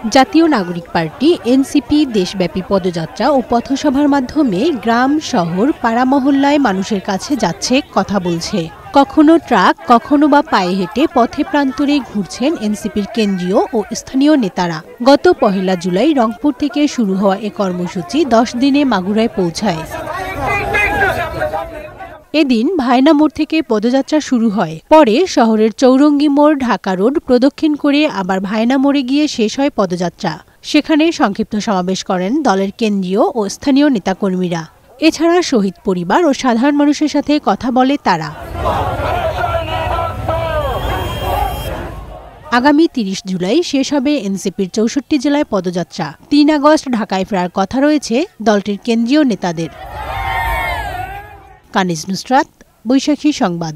জাতীয় নাগরিক party NCP দেশব্যাপী পদযাত্রা ও পথসভার মাধ্যমে গ্রাম, শহর, পাড়া মহল্লায় মানুষের কাছে যাচ্ছে, কথা বলছে। কখনো ট্রাক, কখনো বা পায়ে হেঁটে পথে প্রান্তরে ঘুরছেন এনসিপির কেন্দ্রীয় ও স্থানীয় নেতারা। গত ১ জুলাই রংপুর থেকে শুরু হওয়া এ কর্মসূচি ১০ দিনে মাগুরায় পৌঁছায়। এদিন ভায়না মোড় থেকে পদযাত্রা শুরু হয়। পরে শহরের চৌরঙ্গী মোড়, ঢাকা রোড প্রদক্ষিণ করে আবার ভায়না মোড়ে গিয়ে শেষ হয় পদযাত্রা। সেখানে সংক্ষিপ্ত সমাবেশ করেন দলের কেন্দ্রীয় ও স্থানীয় নেতাকর্মীরা। এছাড়া শহীদ পরিবার ও সাধারণ মানুষের সাথে কথা বলে তারা। আগামী ৩০ জুলাই শেষ হবে এনসিপির ৬৪ জেলায় পদযাত্রা। ৩ আগস্ট ঢাকায় ফেরার কথা রয়েছে দলটির কেন্দ্রীয় নেতাদের। কানিজ নুসরাত, বৈশাখী সংবাদ।